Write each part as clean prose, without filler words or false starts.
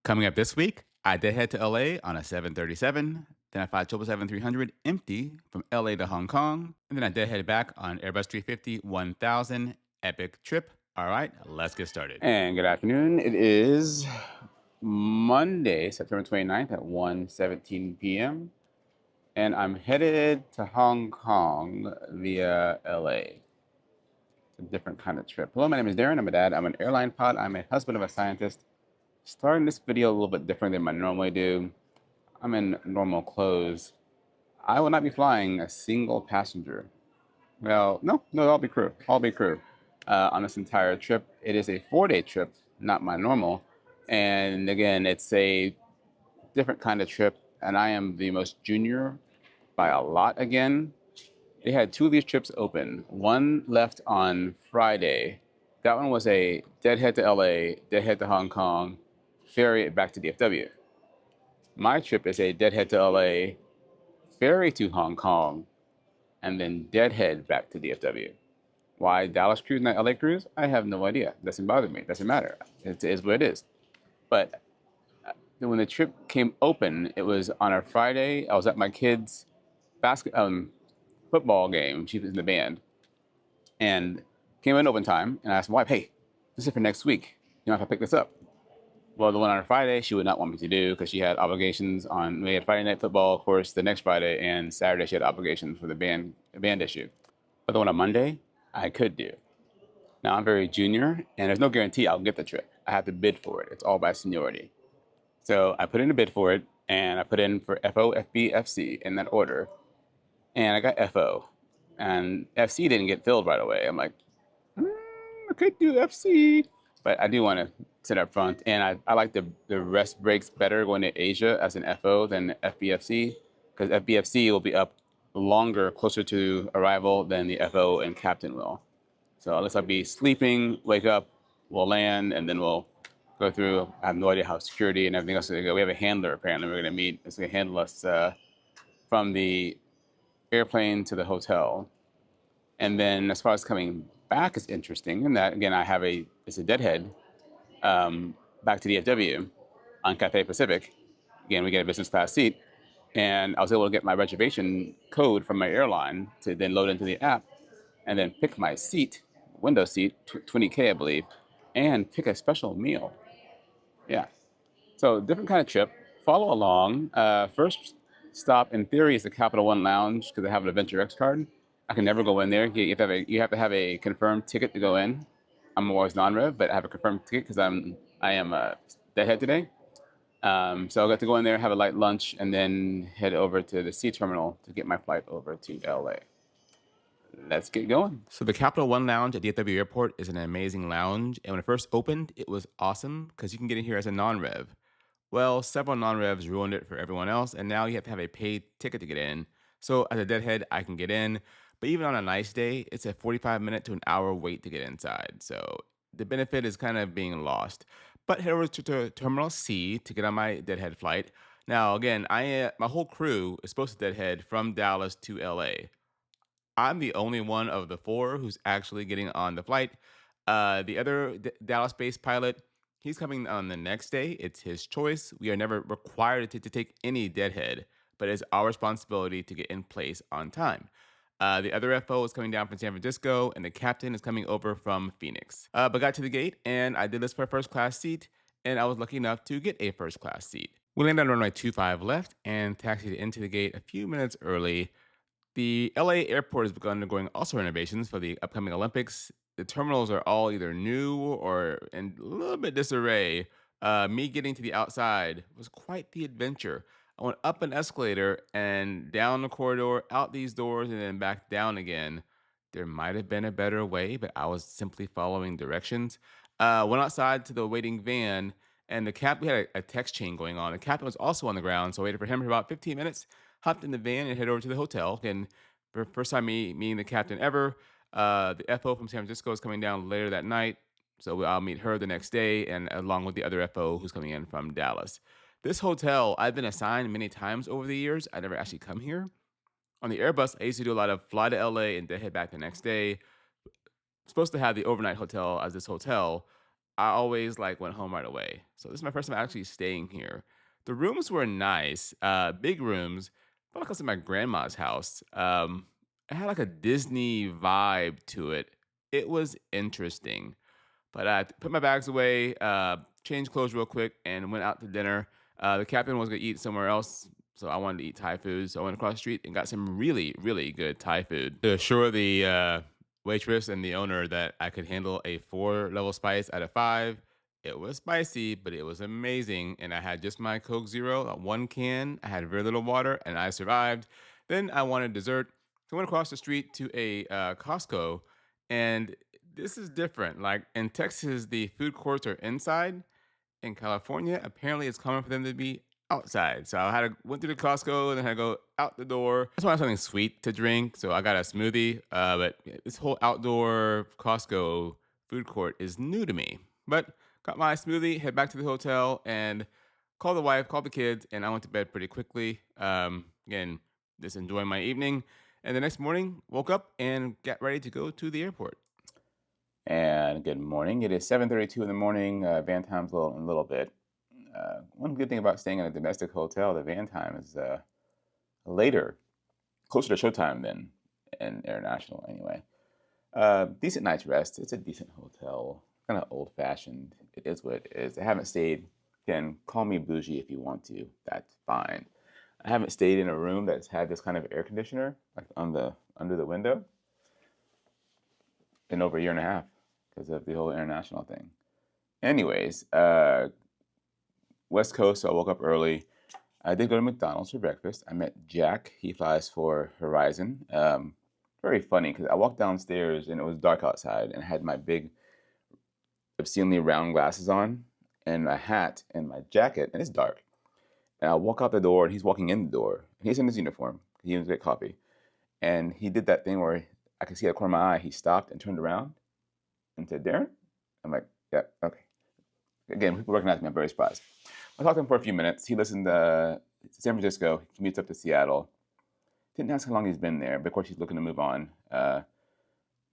Coming up this week, I did head to LA on a 737. Then I fly 777-300 empty from LA to Hong Kong. And then I did head back on Airbus 350-1000 epic trip. All right, let's get started. And good afternoon. It is Monday, September 29th at 1:17 p.m. And I'm headed to Hong Kong via LA. It's a different kind of trip. Hello, my name is Darren. I'm a dad. I'm an airline pilot. I'm a husband of a scientist. Starting this video a little bit different than I normally do. I'm in normal clothes. I will not be flying a single passenger. Well, no, I'll be crew. I'll be crew on this entire trip. It is a 4-day trip, not my normal. And again, it's a different kind of trip. And I am the most junior by a lot again. They had two of these trips open. One left on Friday. That one was a deadhead to LA, deadhead to Hong Kong, ferry back to DFW. My trip is a deadhead to LA, ferry to Hong Kong, and then deadhead back to DFW. Why Dallas cruise, not LA cruise? I have no idea. Doesn't bother me. Doesn't matter. It is what it is. But when the trip came open, it was on a Friday. I was at my kid's football game. She was in the band, and came in open time. And I asked my wife, "Hey, this is for next week. You know if I pick this up?" Well, the one on Friday, she would not want me to do because she had obligations on. We had Friday night football, of course, the next Friday, and Saturday she had obligations for the band issue. But the one on Monday, I could do. Now I'm very junior, and there's no guarantee I'll get the trip. I have to bid for it. It's all by seniority. So I put in a bid for it, and I put in for FO, FB, FC in that order, and I got FO, and FC didn't get filled right away. I'm like, I could do FC, but I do want to sit up front. And I like the rest breaks better going to Asia as an FO than FBFC, because FBFC will be up longer, closer to arrival than the FO and captain will. So unless I'll be sleeping, wake up, we'll land, and then we'll go through. I have no idea how security and everything else is going to go. We have a handler, apparently, we're going to meet. It's going to handle us from the airplane to the hotel. And then as far as coming back is interesting in that, again, it's a deadhead back to DFW on Cathay Pacific. Again, we get a business class seat. And I was able to get my reservation code from my airline to then load into the app and then pick my seat, window seat, 20K, I believe, and pick a special meal. Yeah. So different kind of trip. Follow along. First stop, in theory, is the Capital One Lounge because I have an Adventure X card. I can never go in there. You have to have a confirmed ticket to go in. I'm always non-rev, but I have a confirmed ticket because I am a deadhead today. So I'll get to go in there, have a light lunch, and then head over to the C terminal to get my flight over to LA. Let's get going. So the Capital One Lounge at DFW Airport is an amazing lounge, and when it first opened, it was awesome because you can get in here as a non-rev. Well, several non-revs ruined it for everyone else, and now you have to have a paid ticket to get in. So as a deadhead, I can get in, but even on a nice day, it's a 45-minute to an hour wait to get inside. So the benefit is kind of being lost. But head over to Terminal C to get on my deadhead flight. Now, again, my whole crew is supposed to deadhead from Dallas to LA. I'm the only one of the four who's actually getting on the flight. The other Dallas-based pilot, he's coming on the next day. It's his choice. We are never required to take any deadhead, but it's our responsibility to get in place on time. The other FO is coming down from San Francisco, and the captain is coming over from Phoenix. But got to the gate, and I did this for a first class seat, and I was lucky enough to get a first class seat. We landed on runway 25 left and taxied into the gate a few minutes early. The LA airport has begun undergoing also renovations for the upcoming Olympics. The terminals are all either new or in a little bit disarray. Me getting to the outside was quite the adventure. I went up an escalator and down the corridor, out these doors, and then back down again. There might have been a better way, but I was simply following directions. Went outside to the waiting van, and we had a text chain going on. The captain was also on the ground, so I waited for him for about 15 minutes, hopped in the van, and headed over to the hotel. And for the first time meeting the captain ever, the FO from San Francisco is coming down later that night, so I'll meet her the next day, and along with the other FO who's coming in from Dallas. This hotel, I've been assigned many times over the years. I never actually come here. On the Airbus, I used to do a lot of fly to LA and then head back the next day. Supposed to have the overnight hotel as this hotel. I always like went home right away. So this is my first time actually staying here. The rooms were nice, big rooms. Felt like I was in my grandma's house. It had like a Disney vibe to it. It was interesting. But I put my bags away, changed clothes real quick, and went out to dinner. The captain was going to eat somewhere else, so I wanted to eat Thai food. So I went across the street and got some really, really good Thai food to assure the waitress and the owner that I could handle a 4 level spice out of 5. It was spicy, but it was amazing. And I had just my Coke Zero, 1 can. I had very little water, and I survived. Then I wanted dessert. So I went across the street to a Costco, and this is different. Like in Texas, the food courts are inside. In California, apparently it's common for them to be outside. So I had to went through the Costco and then I had to go out the door. I just wanted something sweet to drink, so I got a smoothie. But this whole outdoor Costco food court is new to me. But got my smoothie, head back to the hotel, and called the wife, called the kids, and I went to bed pretty quickly. Again, just enjoying my evening. And the next morning, woke up and got ready to go to the airport. And good morning. It is 7:32 in the morning. Van time's a little bit. One good thing about staying in a domestic hotel, the van time is later, closer to showtime than in international anyway. Decent night's rest. It's a decent hotel. Kind of old-fashioned. It is what it is. I haven't stayed. Again, call me bougie if you want to. That's fine. I haven't stayed in a room that's had this kind of air conditioner, like under the window, in over a year and a half because of the whole international thing. Anyways, West Coast, so I woke up early. I did go to McDonald's for breakfast. I met Jack. He flies for Horizon. Very funny because I walked downstairs and it was dark outside and I had my big, obscenely round glasses on and my hat and my jacket, and it's dark. And I walk out the door and he's walking in the door. And he's in his uniform. He went to get coffee. And he did that thing where I could see out of the corner of my eye. He stopped and turned around and said, "Darren?" I'm like, "Yeah, okay." Again, people recognize me. I'm very surprised. I talked to him for a few minutes. He listened to San Francisco. He commutes up to Seattle. Didn't ask how long he's been there, but of course he's looking to move on. But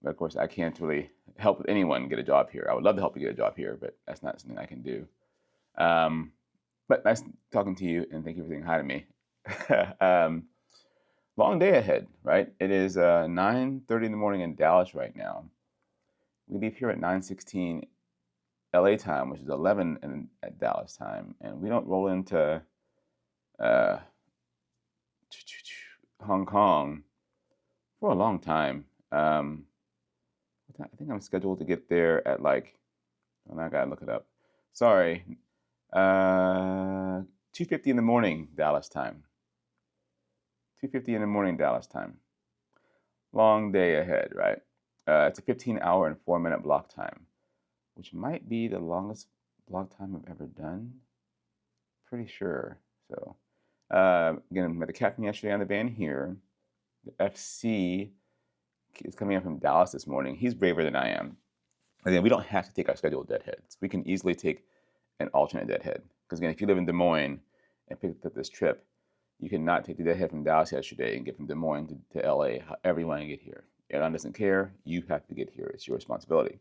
of course, I can't really help anyone get a job here. I would love to help you get a job here, but that's not something I can do. But nice talking to you, and thank you for saying hi to me. Long day ahead, right? It is 9:30 in the morning in Dallas right now. We leave here at 9:16 LA time, which is 11 at Dallas time, and we don't roll into Hong Kong for a long time. I think I'm scheduled to get there at like, oh, I gotta look it up. Sorry, 2:50 in the morning Dallas time. 2:50 in the morning Dallas time. Long day ahead, right? It's a 15-hour and 4-minute block time, which might be the longest block time I've ever done. Pretty sure. So, again, I met the captain yesterday on the van here. The FC is coming in from Dallas this morning. He's braver than I am. Again, we don't have to take our scheduled deadheads. We can easily take an alternate deadhead. Because again, if you live in Des Moines and picked up this trip, you cannot take the deadhead from Dallas yesterday and get from Des Moines to LA, however you want to get here. Airline doesn't care. You have to get here. It's your responsibility.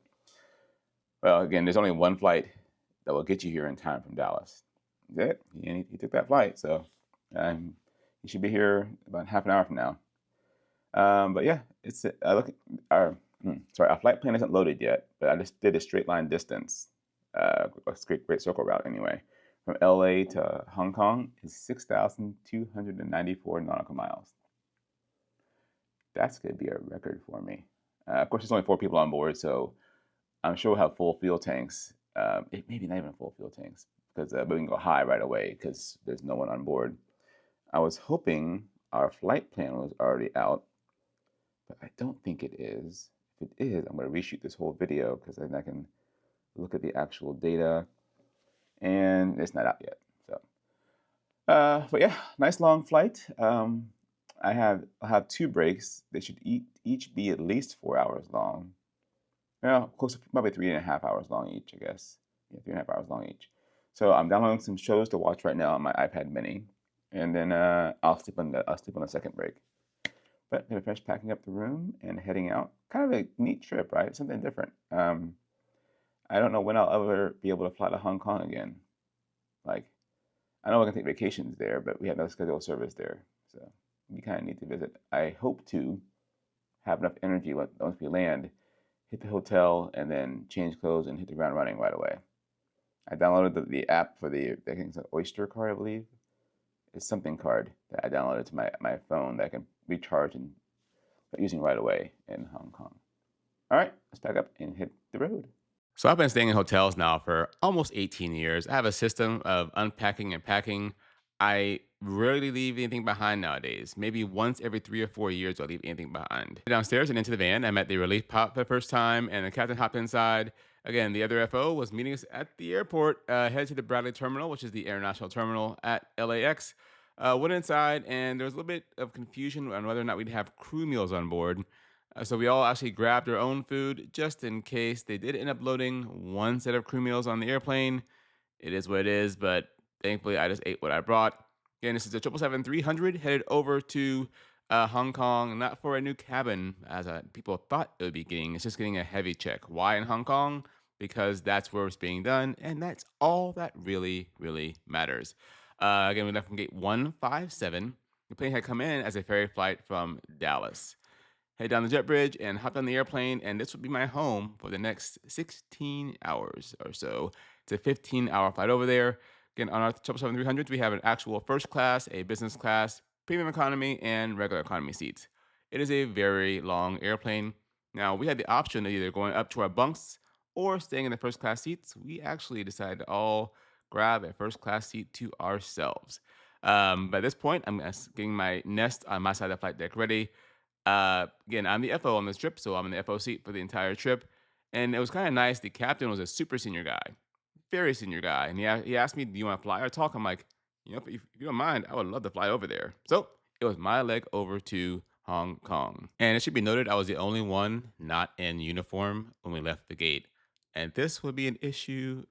Well, again, there's only one flight that will get you here in time from Dallas. That's it. He took that flight, so he should be here about half an hour from now. But yeah, it's our flight plan isn't loaded yet, but I just did a straight line distance, a great circle route anyway, from LA to Hong Kong is 6,294 nautical miles. That's going to be a record for me. Of course, there's only 4 people on board, so I'm sure we'll have full fuel tanks. Maybe not even full fuel tanks, because but we can go high right away because there's no one on board. I was hoping our flight plan was already out, but I don't think it is. If it is, I'm going to reshoot this whole video because then I can look at the actual data, and it's not out yet. So, but yeah, nice long flight. I'll have 2 breaks. They should each be at least 4 hours long. Well, close to probably 3.5 hours long each, I guess. Yeah, 3.5 hours long each. So I'm downloading some shows to watch right now on my iPad Mini, and then I'll sleep on the second break. But I'm gonna finish packing up the room and heading out. Kind of a neat trip, right? Something different. I don't know when I'll ever be able to fly to Hong Kong again. Like, I know I can take vacations there, but we have no scheduled service there. So we kind of need to visit. I hope to have enough energy once we land, hit the hotel, and then change clothes and hit the ground running right away. I downloaded the app for I think it's an Oyster card, I believe. It's something card that I downloaded to my phone that I can recharge and start using right away in Hong Kong. All right, let's pack up and hit the road. So I've been staying in hotels now for almost 18 years. I have a system of unpacking and packing. I rarely leave anything behind nowadays. Maybe once every 3 or 4 years, I'll leave anything behind. Downstairs and into the van, I met the relief pod for the first time, and the captain hopped inside. Again, the other FO was meeting us at the airport, headed to the Bradley Terminal, which is the international terminal at LAX. Went inside, and there was a little bit of confusion on whether or not we'd have crew meals on board. So we all actually grabbed our own food just in case. They did end up loading one set of crew meals on the airplane. It is what it is, but thankfully I just ate what I brought. Again, this is a 777-300 headed over to Hong Kong, not for a new cabin as people thought it would be getting. It's just getting a heavy check. Why in Hong Kong? Because that's where it's being done, and that's all that really, really matters. Again, we left from gate 157. The plane had come in as a ferry flight from Dallas. Head down the jet bridge and hopped on the airplane, and this would be my home for the next 16 hours or so. It's a 15-hour flight over there. Again, on our 777-300s, we have an actual first class, a business class, premium economy, and regular economy seats. It is a very long airplane. Now, we had the option of either going up to our bunks or staying in the first class seats. We actually decided to all grab a first class seat to ourselves. By this point, I'm getting my nest on my side of the flight deck ready. Again, I'm the FO on this trip, so I'm in the FO seat for the entire trip. And it was kind of nice. The captain was a super senior guy, very senior guy. And he asked me, do you want to fly or talk? I'm like, if you don't mind, I would love to fly over there. So it was my leg over to Hong Kong. And it should be noted, I was the only one not in uniform when we left the gate. And this would be an issue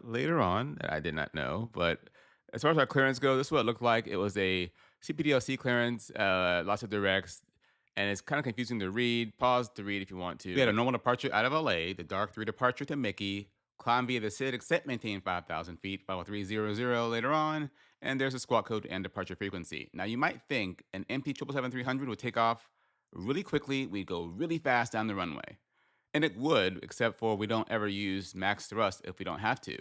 later on that I did not know. But as far as our clearance goes, this is what it looked like. It was a CPDLC clearance, lots of directs, and it's kind of confusing to read. Pause to read if you want to. We had a normal departure out of LA, the Dark 3 departure to Mickey, climb via the SID, except maintain 5,000 feet, 50300 later on, and there's a squawk code and departure frequency. Now, you might think an empty 777-300 would take off really quickly. We'd go really fast down the runway. And it would, except for we don't ever use max thrust if we don't have to.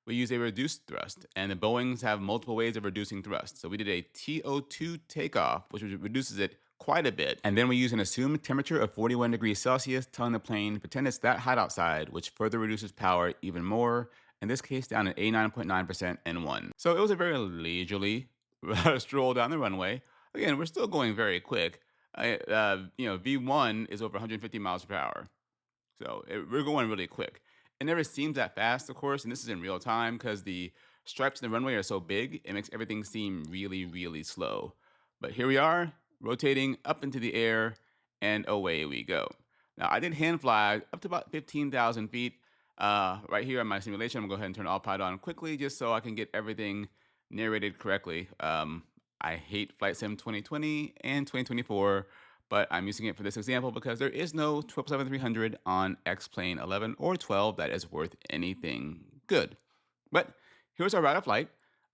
We use a reduced thrust, and the Boeings have multiple ways of reducing thrust. So we did a TO2 takeoff, which reduces it quite a bit. And then we use an assumed temperature of 41 degrees Celsius, telling the plane, pretend it's that hot outside, which further reduces power even more, in this case down to 89.9% N1. So it was a very leisurely stroll down the runway. Again, we're still going very quick. V1 is over 150 miles per hour. So we're going really quick. It never seems that fast, of course, and this is in real time because the stripes in the runway are so big, it makes everything seem really, really slow. But here we are, rotating up into the air, and away we go. Now, I did hand fly up to about 15,000 feet. Right here on my simulation, I'm going to go ahead and turn autopilot on quickly just so I can get everything narrated correctly. I hate Flight Sim 2020 and 2024, but I'm using it for this example because there is no 777-300 on X-Plane 11 or 12 that is worth anything good. But here's our route of flight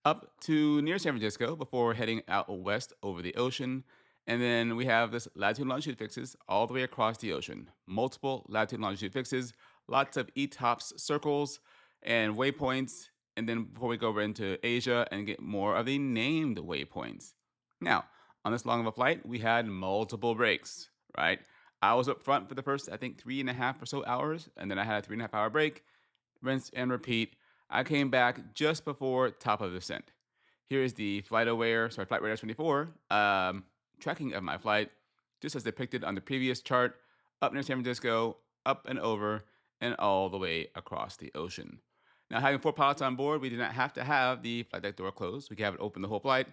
up to near San Francisco before heading out west over the ocean. And then we have this latitude and longitude fixes all the way across the ocean. Multiple latitude and longitude fixes, lots of ETOPS circles and waypoints. And then before we go over into Asia and get more of the named waypoints. Now, on this long of a flight, we had multiple breaks, right? I was up front for the first, I think, 3.5 or so hours, and then I had a 3.5 hour break, rinse and repeat. I came back just before top of descent. Here is the Flight Radar 24 tracking of my flight, just as depicted on the previous chart, up near San Francisco, up and over, and all the way across the ocean. Now, having 4 pilots on board, we did not have to have the flight deck door closed. We could have it open the whole flight.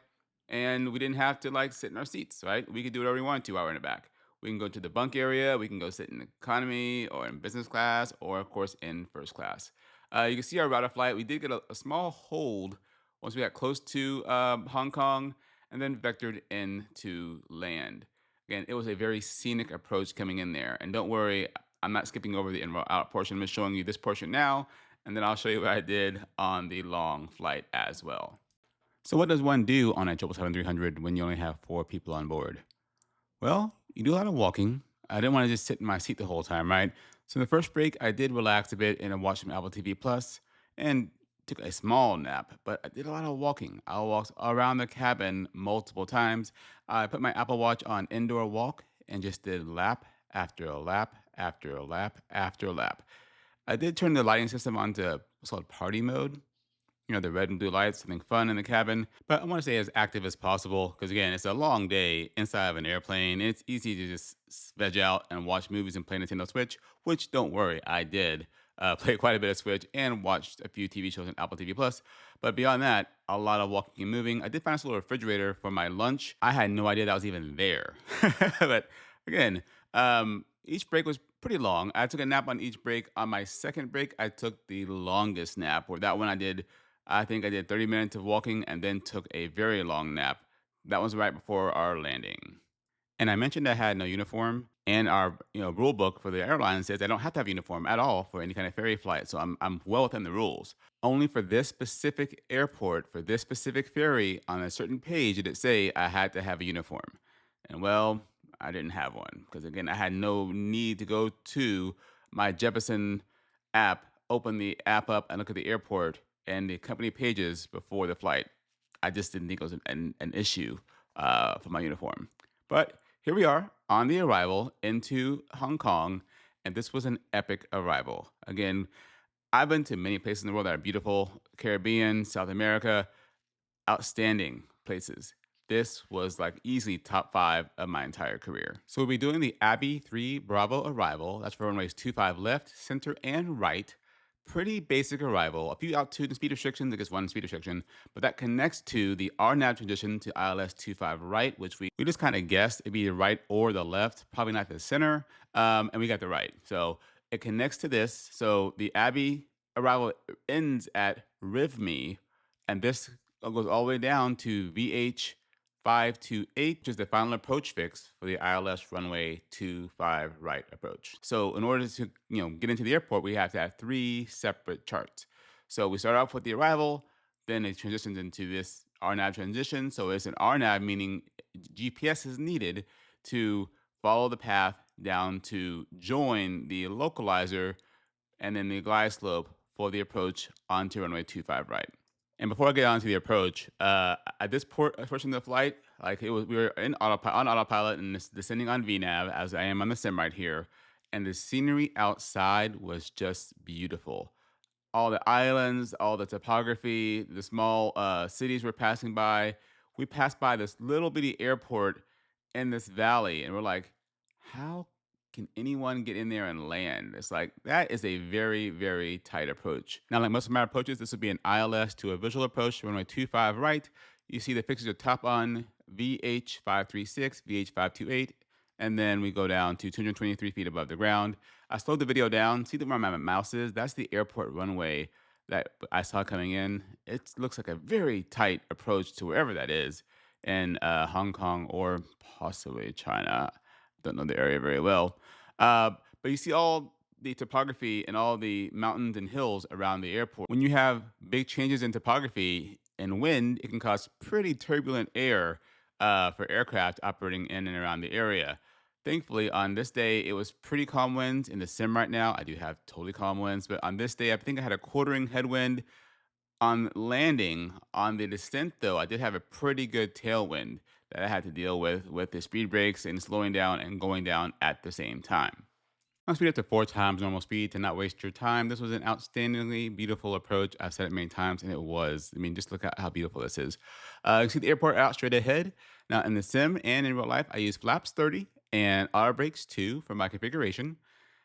And we didn't have to sit in our seats, right? We could do whatever we wanted to while we're in the back. We can go to the bunk area. We can go sit in economy or in business class or, of course, in first class. You can see our route of flight. We did get a small hold once we got close to Hong Kong and then vectored in to land. Again, it was a very scenic approach coming in there. And don't worry, I'm not skipping over the Enroute out portion. I'm just showing you this portion now, and then I'll show you what I did on the long flight as well. So what does one do on a 777-300 when you only have 4 people on board? Well, you do a lot of walking. I didn't want to just sit in my seat the whole time, right? So in the first break, I did relax a bit and I watched some Apple TV Plus and took a small nap, but I did a lot of walking. I walked around the cabin multiple times. I put my Apple Watch on indoor walk and just did lap after a lap after a lap after a lap. I did turn the lighting system onto what's called party mode, the red and blue lights, something fun in the cabin. But I want to stay as active as possible because, again, it's a long day inside of an airplane. It's easy to just veg out and watch movies and play Nintendo Switch, which, don't worry, I did. Play quite a bit of Switch and watched a few TV shows on Apple TV Plus. But beyond that, a lot of walking and moving. I did find a little refrigerator for my lunch. I had no idea that was even there. But again, each break was pretty long. I took a nap on each break. On my second break, I took the longest nap, or that one I think I did 30 minutes of walking and then took a very long nap. That was right before our landing. And I mentioned I had no uniform, and our rule book for the airline says I don't have to have a uniform at all for any kind of ferry flight. So I'm well within the rules. Only for this specific airport, for this specific ferry, on a certain page did it say I had to have a uniform. And well, I didn't have one because, again, I had no need to go to my Jeppesen app, open the app up and look at the airport and the company pages before the flight. I just didn't think it was an issue for my uniform. But here we are on the arrival into Hong Kong, and this was an epic arrival. Again, I've been to many places in the world that are beautiful: Caribbean, South America, outstanding places. This was like easily top 5 of my entire career. So we'll be doing the Abbey 3 Bravo arrival. That's for runways 25 left, center, and right. Pretty basic arrival. A few altitude and speed restrictions, I guess one speed restriction, but that connects to the RNAV transition to ILS 25 right, which we just kind of guessed it'd be the right or the left, probably not the center, and we got the right. So it connects to this. So the Abbey arrival ends at RIVME, and this goes all the way down to VH 528, which is the final approach fix for the ILS runway 25 right approach. So in order to get into the airport, we have to have 3 separate charts. So we start off with the arrival, then it transitions into this RNAV transition. So it's an RNAV, meaning GPS is needed to follow the path down to join the localizer and then the glide slope for the approach onto runway 25 right. And before I get on to the approach, at this portion of the flight, we were on autopilot and descending on VNAV as I am on the sim right here, and the scenery outside was just beautiful. All the islands, all the topography, the small cities we're passing by. We passed by this little bitty airport in this valley, and we're like, how can anyone get in there and land? It's like, that is a very, very tight approach. Now, like most of my approaches, this would be an ILS to a visual approach, runway 25 right. You see the fixes are top on VH 536, VH 528, and then we go down to 223 feet above the ground. I slowed the video down. See where my mouse is? That's the airport runway that I saw coming in. It looks like a very tight approach to wherever that is in Hong Kong or possibly China. Don't know the area very well. But you see all the topography and all the mountains and hills around the airport. When you have big changes in topography and wind, it can cause pretty turbulent air for aircraft operating in and around the area. Thankfully, on this day, it was pretty calm winds. In the sim right now, I do have totally calm winds. But on this day, I think I had a quartering headwind. On landing, on the descent, though, I did have a pretty good tailwind that I had to deal with the speed brakes and slowing down and going down at the same time. I'll speed up to 4 times normal speed to not waste your time. This was an outstandingly beautiful approach. I've said it many times, and it was. I mean, just look at how beautiful this is. You see the airport out straight ahead. Now, in the sim and in real life, I use flaps 30 and auto brakes 2 for my configuration.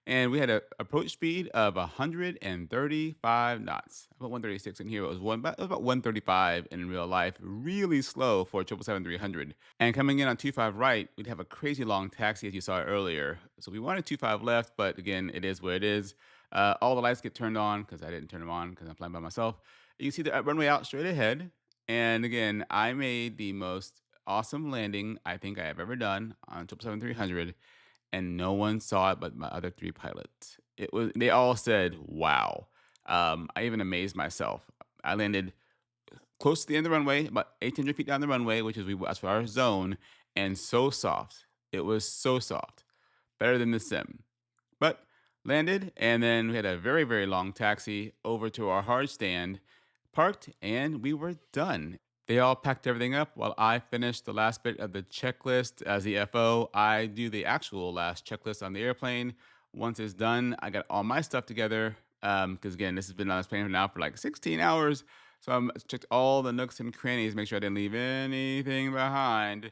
And we had an approach speed of 135 knots. About 136 in here. It was about 135 in real life. Really slow for a 777-300. And coming in on 25 right, we'd have a crazy long taxi as you saw earlier. So we wanted 25 left, but again, it is what it is. All the lights get turned on because I didn't turn them on because I'm flying by myself. You can see the runway out straight ahead. And again, I made the most awesome landing I think I have ever done on 777-300. and no one saw it but my other 3 pilots. They all said, "Wow." I even amazed myself. I landed close to the end of the runway, about 1,800 feet down the runway, which is as for our zone, and so soft. It was so soft, better than the sim. But landed, and then we had a very, very long taxi over to our hard stand, parked, and we were done. They all packed everything up while I finished the last bit of the checklist. As the FO, I do the actual last checklist on the airplane. Once it's done, I got all my stuff together. Because again, this has been on this plane now for like 16 hours. So I checked all the nooks and crannies, make sure I didn't leave anything behind.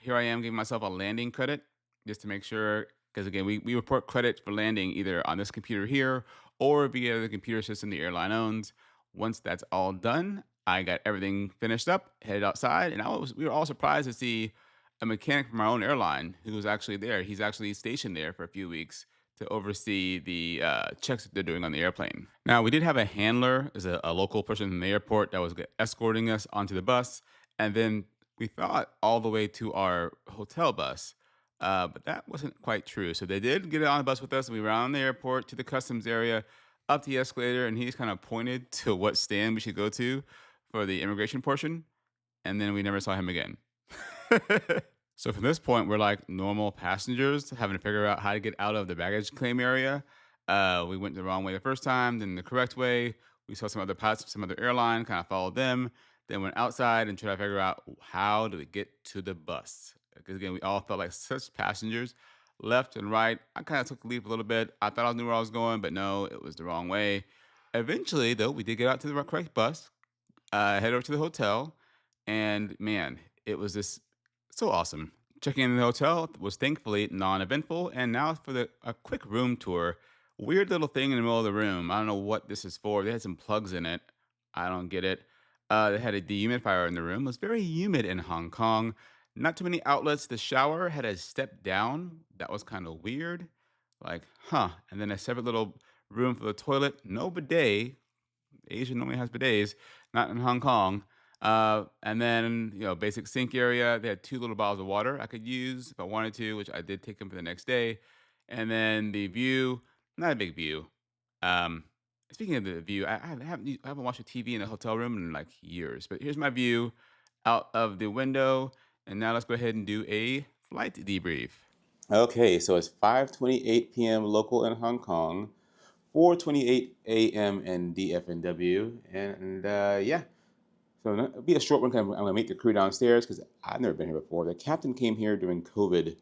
Here I am giving myself a landing credit just to make sure, because again, we report credit for landing either on this computer here or via the computer system the airline owns. Once that's all done, I got everything finished up, headed outside, and we were all surprised to see a mechanic from our own airline who was actually there. He's actually stationed there for a few weeks to oversee the checks that they're doing on the airplane. Now, we did have a handler, as a local person in the airport that was escorting us onto the bus, and then we thought all the way to our hotel bus. But that wasn't quite true. So they did get on the bus with us. We were on the airport to the customs area, up the escalator, and he just kind of pointed to what stand we should go to for the immigration portion. And then we never saw him again. So from this point, we're like normal passengers having to figure out how to get out of the baggage claim area. We went the wrong way the first time, then the correct way. We saw some other pilots from some other airline, kind of followed them, then went outside and tried to figure out how do we get to the bus. Because again, we all felt like such passengers, left and right. I kind of took the leap a little bit. I thought I knew where I was going, but no, it was the wrong way. Eventually, though, we did get out to the correct bus, head over to the hotel, and man, it was this so awesome. Checking in the hotel was thankfully non-eventful, and now for a quick room tour. Weird little thing in the middle of the room. I don't know what this is for. They had some plugs in it. I don't get it. They had a dehumidifier in the room. It was very humid in Hong Kong. Not too many outlets. The shower had a step down. That was kind of weird. Like, huh. And then a separate little room for the toilet. No bidet. Asia normally has bidets, not in Hong Kong. And then, basic sink area. They had 2 little bottles of water I could use if I wanted to, which I did take them for the next day. And then the view, not a big view. Um, Speaking of the view, I haven't watched a TV in a hotel room in like years. But here's my view out of the window. And now let's go ahead and do a flight debrief. Okay, so it's 5:28 p.m. local in Hong Kong, 4:28 a.m. in DFNW, and yeah. So it'll be a short one. 'Cause I'm gonna meet the crew downstairs because I've never been here before. The captain came here during COVID.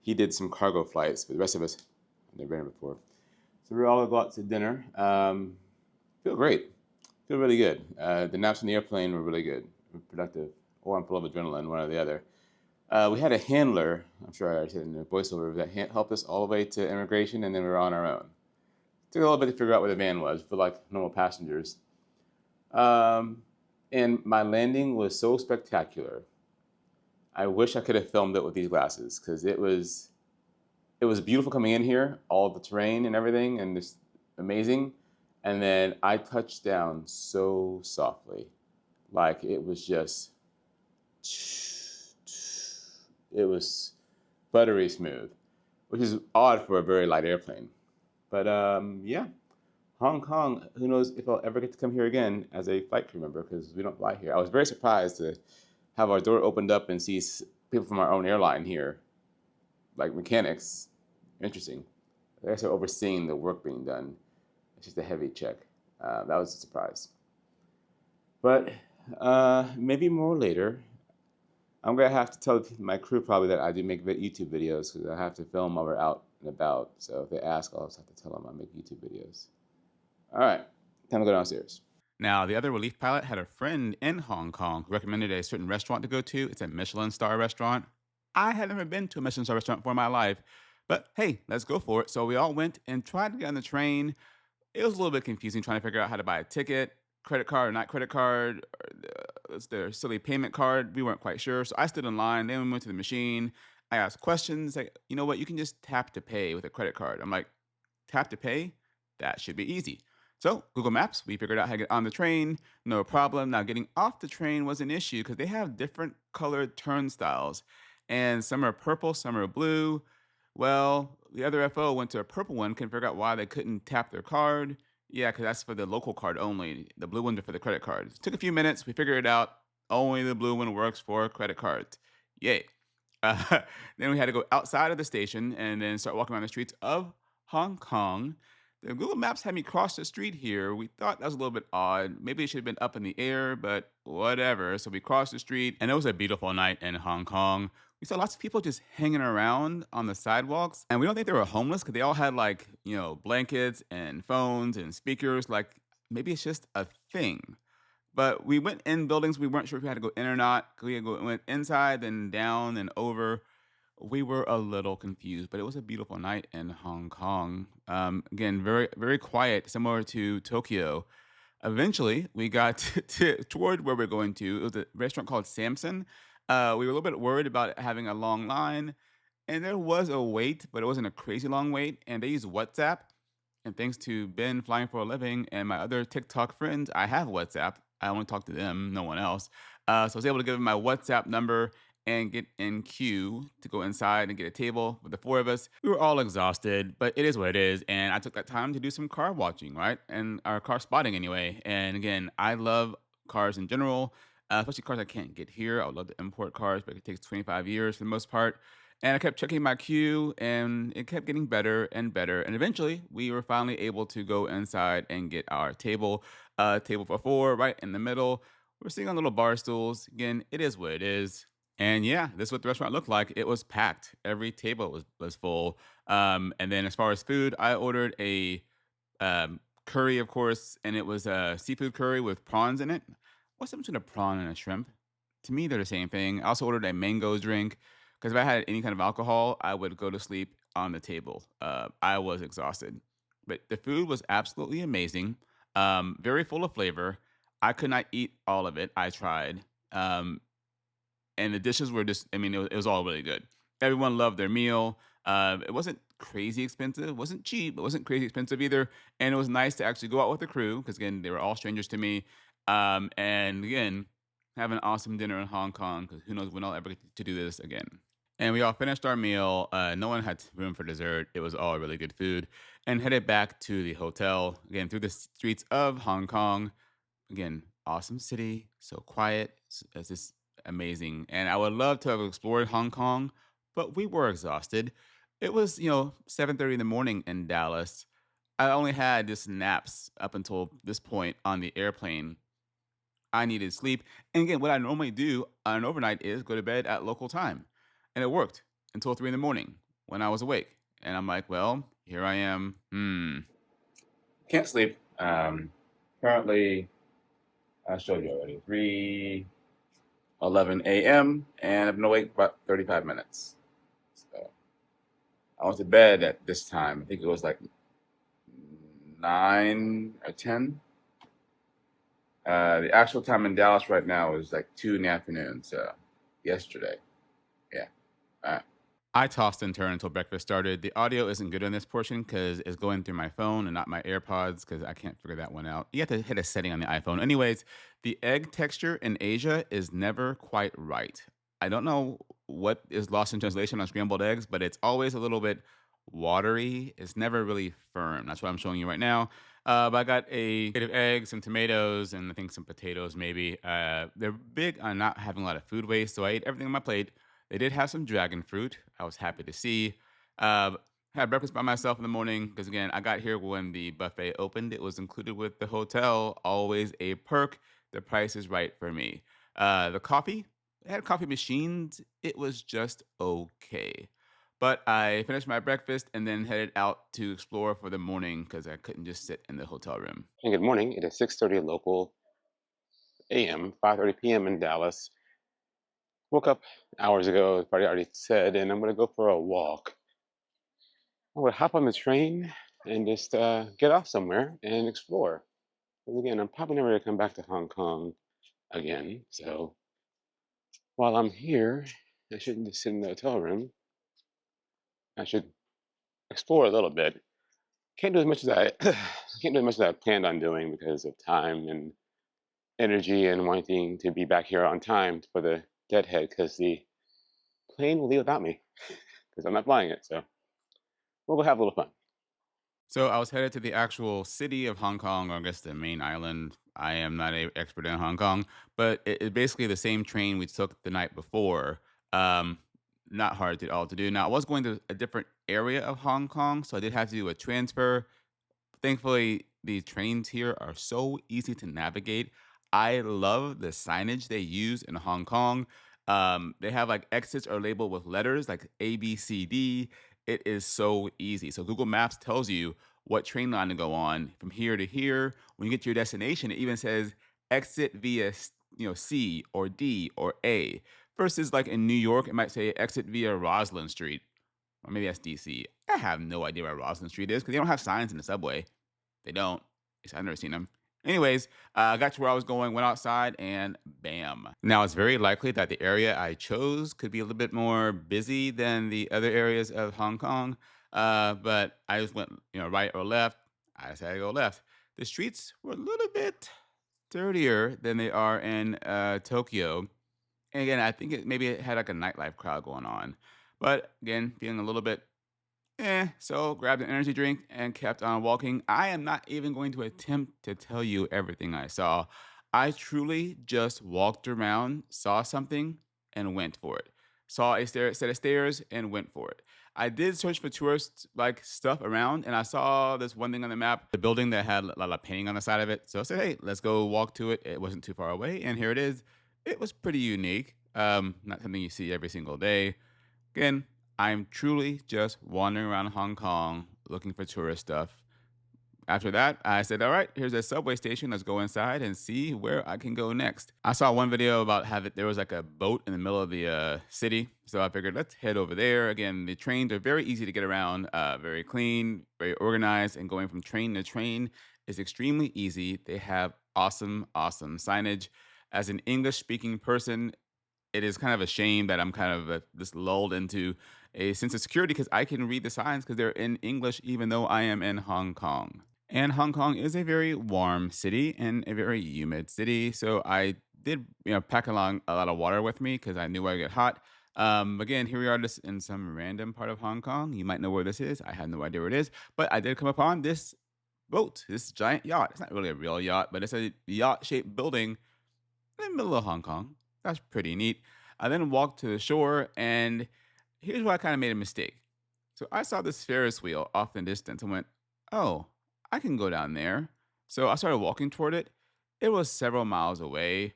He did some cargo flights, but the rest of us have never been here before. So we're all gonna go out to dinner. Feel great. Feel really good. The naps on the airplane were really good, productive, or I'm full of adrenaline, one or the other. We had a handler. I'm sure I already said in the voiceover that helped us all the way to immigration, and then we were on our own. Took a little bit to figure out where the van was for like normal passengers. And my landing was so spectacular. I wish I could have filmed it with these glasses because it was beautiful coming in here, all the terrain and everything, and just amazing. And then I touched down so softly, like it was just, it was buttery smooth, which is odd for a very light airplane. But yeah, Hong Kong, who knows if I'll ever get to come here again as a flight crew member because we don't fly here. I was very surprised to have our door opened up and see people from our own airline here, like mechanics. Interesting. I guess they're overseeing the work being done. It's just a heavy check. That was a surprise. But maybe more later. I'm going to have to tell my crew probably that I do make YouTube videos because I have to film while we're out and about. So if they ask, I'll just have to tell them I make YouTube videos. All right, time to go downstairs. Now, the other relief pilot had a friend in Hong Kong who recommended a certain restaurant to go to. It's a Michelin star restaurant. I had never been to a Michelin star restaurant before in my life, but hey, let's go for it. So we all went and tried to get on the train. It was a little bit confusing trying to figure out how to buy a ticket, credit card or not credit card. It's their silly payment card. We weren't quite sure. So I stood in line. Then we went to the machine. I asked questions. Like, you know what? You can just tap to pay with a credit card. I'm like, tap to pay? That should be easy. So Google Maps, we figured out how to get on the train. No problem. Now getting off the train was an issue because they have different colored turnstiles. And some are purple, some are blue. Well, the other FO went to a purple one, couldn't figure out why they couldn't tap their card. Yeah, because that's for the local card only. The blue ones are for the credit cards. Took a few minutes. We figured it out. Only the blue one works for credit cards. Yay. Uh, then we had to go outside of the station and then start walking around the streets of Hong Kong. The Google Maps had me cross the street here. We thought that was a little bit odd. Maybe it should have been up in the air, but whatever. So we crossed the street, and it was a beautiful night in Hong Kong. We saw lots of people just hanging around on the sidewalks, and we don't think they were homeless because they all had like, blankets and phones and speakers. Like maybe it's just a thing. But we went in buildings. We weren't sure if we had to go in or not. Went inside, then down and over. We were a little confused, but it was a beautiful night in Hong Kong. Again, very, very quiet, similar to Tokyo. Eventually, we got toward where we're going to. It was a restaurant called Samson. We were a little bit worried about having a long line, and there was a wait, but it wasn't a crazy long wait. And they use WhatsApp. And thanks to Ben flying for a living and my other TikTok friends, I have WhatsApp. I only talk to them, no one else. So I was able to give them my WhatsApp number and get in queue to go inside and get a table with the four of us. We were all exhausted, but it is what it is. And I took that time to do some car watching, right? And our car spotting anyway. And again, I love cars in general, especially cars I can't get here. I would love to import cars, but it takes 25 years for the most part. And I kept checking my queue and it kept getting better and better. And eventually we were finally able to go inside and get our table, table for four, right in the middle. We're sitting on little bar stools. Again, it is what it is. And yeah, this is what the restaurant looked like. It was packed. Every table was full. And then as far as food, I ordered a curry, of course, and it was a seafood curry with prawns in it. What's the difference between a prawn and a shrimp? To me, they're the same thing. I also ordered a mango drink because if I had any kind of alcohol, I would go to sleep on the table. I was exhausted, but the food was absolutely amazing. Very full of flavor. I could not eat all of it. I tried. And the dishes were just, I mean, it was all really good. Everyone loved their meal. It wasn't crazy expensive. It wasn't cheap. It wasn't crazy expensive either. And it was nice to actually go out with the crew because, again, they were all strangers to me. And again, have an awesome dinner in Hong Kong because who knows when I'll ever get to do this again. And we all finished our meal. No one had room for dessert. It was all really good food. And headed back to the hotel, again, through the streets of Hong Kong. Again, awesome city, so quiet. It's just amazing. And I would love to have explored Hong Kong, but we were exhausted. It was, 7:30 in the morning in Dallas. I only had just naps up until this point on the airplane. I needed sleep. And again, what I normally do on an overnight is go to bed at local time. And it worked until 3 in the morning when I was awake. And I'm like, well, here I am. Can't sleep. Currently, I showed you already. 3:11 a.m. and I've been awake for about 35 minutes. So I went to bed at this time. I think it was like 9 or 10. The actual time in Dallas right now is like 2 in the afternoon. So yesterday. Yeah. All right. I tossed and turned until breakfast started. The audio isn't good on this portion because it's going through my phone and not my AirPods because I can't figure that one out. You have to hit a setting on the iPhone. Anyways, the egg texture in Asia is never quite right. I don't know what is lost in translation on scrambled eggs, but it's always a little bit watery. It's never really firm. That's what I'm showing you right now. But I got a plate of eggs, some tomatoes, and I think some potatoes maybe. They're big on not having a lot of food waste, so I ate everything on my plate. They did have some dragon fruit. I was happy to see. Uh, had breakfast by myself in the morning because again, I got here when the buffet opened. It was included with the hotel. Always a perk. The price is right for me. The coffee, it had coffee machines. It was just okay. But I finished my breakfast and then headed out to explore for the morning because I couldn't just sit in the hotel room. And good morning. It is 6:30 local AM, 5:30 p.m. in Dallas. Woke up hours ago, as already said, and I'm going to go for a walk. I'm going to hop on the train and just get off somewhere and explore. Because again, I'm probably never going to come back to Hong Kong again. So while I'm here, I shouldn't just sit in the hotel room. I should explore a little bit. Can't do as much as I can't do as much as I planned on doing because of time and energy and wanting to be back here on time for the deadhead because the plane will leave without me because I'm not flying it. So We'll go have a little fun. So I was headed to the actual city of Hong Kong, or I guess the main island. I am not a expert in Hong Kong, but it's basically the same train we took the night before. Um, Not hard at all to do. Now I was going to a different area of Hong Kong, so I did have to do a transfer. Thankfully, the trains here are so easy to navigate. I love the signage they use in Hong Kong. They have like exits are labeled with letters like A, B, C, D. It is so easy. So Google Maps tells you what train line to go on from here to here. When you get to your destination, it even says exit via C or D or A. Versus like in New York, it might say exit via Roslyn Street. Or maybe that's DC. I have no idea where Roslyn Street is because they don't have signs in the subway. They don't. At least I've never seen them. Anyways, I got to where I was going, went outside, and bam. Now, it's very likely that the area I chose could be a little bit more busy than the other areas of Hong Kong. But I just went, right or left. I decided to go left. The streets were a little bit dirtier than they are in Tokyo. And again, I think maybe it had like a nightlife crowd going on. But again, feeling a little bit so grabbed an energy drink and kept on walking. I am not even going to attempt to tell you everything I saw. I truly just walked around, saw something, and went for it. Saw a set of stairs and went for it. I did search for tourist like stuff around, and I saw this one thing on the map, the building that had a lot of painting on the side of it. So I said, "Hey, let's go walk to it." It wasn't too far away, and here it is. It was pretty unique. Not something you see every single day. Again, I'm truly just wandering around Hong Kong looking for tourist stuff. After that, I said, all right, here's a subway station. Let's go inside and see where I can go next. I saw one video about how there was like a boat in the middle of the city. So I figured, let's head over there. Again, the trains are very easy to get around, very clean, very organized. And going from train to train is extremely easy. They have awesome, awesome signage. As an English speaking person, it is kind of a shame that I'm kind of just lulled into a sense of security because I can read the signs because they're in English, even though I am in Hong Kong. And Hong Kong is a very warm city and a very humid city. So I did, pack along a lot of water with me because I knew I'd get hot. Again, here we are just in some random part of Hong Kong. You might know where this is. I had no idea where it is, but I did come upon this boat, this giant yacht. It's not really a real yacht, but it's a yacht shaped building in the middle of Hong Kong. That's pretty neat. I then walked to the shore, and here's where I kind of made a mistake. So I saw this Ferris wheel off in the distance and went, oh, I can go down there. So I started walking toward it. It was several miles away,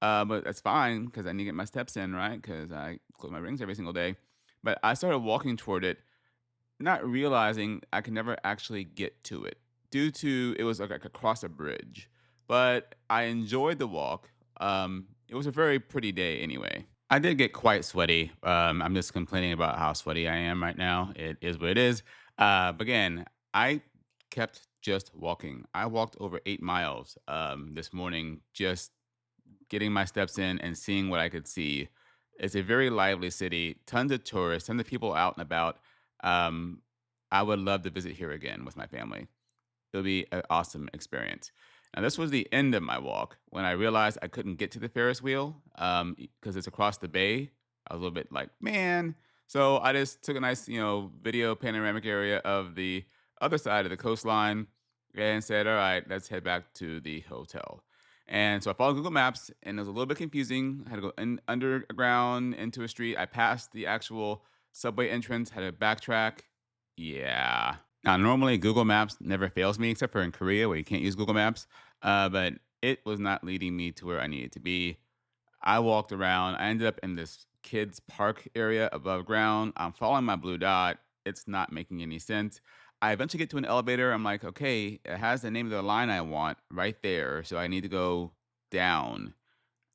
but that's fine because I need to get my steps in, right? Because I close my rings every single day. But I started walking toward it, not realizing I could never actually get to it due to it was like across a bridge. But I enjoyed the walk. It was a very pretty day anyway. I did get quite sweaty. I'm just complaining about how sweaty I am right now. It is what it is. But again, I kept just walking. I walked over 8 miles this morning, just getting my steps in and seeing what I could see. It's a very lively city, tons of tourists, tons of people out and about. Um, I would love to visit here again with my family. It'll be an awesome experience. Now, this was the end of my walk when I realized I couldn't get to the Ferris wheel because it's across the bay. I was a little bit like, man. So I just took a nice, video panoramic area of the other side of the coastline and said, all right, let's head back to the hotel. And so I followed Google Maps, and it was a little bit confusing. I had to go underground into a street. I passed the actual subway entrance, had to backtrack. Yeah. Now, normally Google Maps never fails me, except for in Korea where you can't use Google Maps. But it was not leading me to where I needed to be. I walked around. I ended up in this kids' park area above ground. I'm following my blue dot. It's not making any sense. I eventually get to an elevator. I'm like, okay, it has the name of the line I want right there. So I need to go down.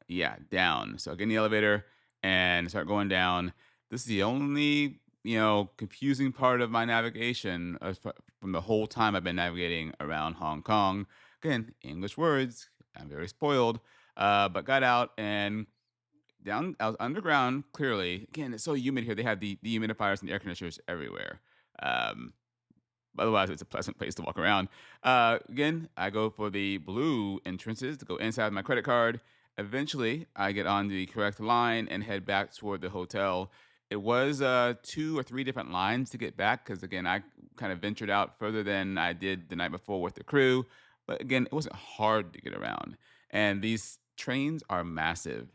Yeah, down. So I get in the elevator and start going down. This is the only, confusing part of my navigation from the whole time I've been navigating around Hong Kong. Again, English words. I'm very spoiled. But got out and down. I was underground. Clearly, again, it's so humid here. They have the dehumidifiers and air conditioners everywhere. Um, Otherwise, it's a pleasant place to walk around. Again, I go for the blue entrances to go inside my credit card. Eventually, I get on the correct line and head back toward the hotel. It was 2 or 3 different lines to get back because again, I kind of ventured out further than I did the night before with the crew. But again, it wasn't hard to get around. And these trains are massive.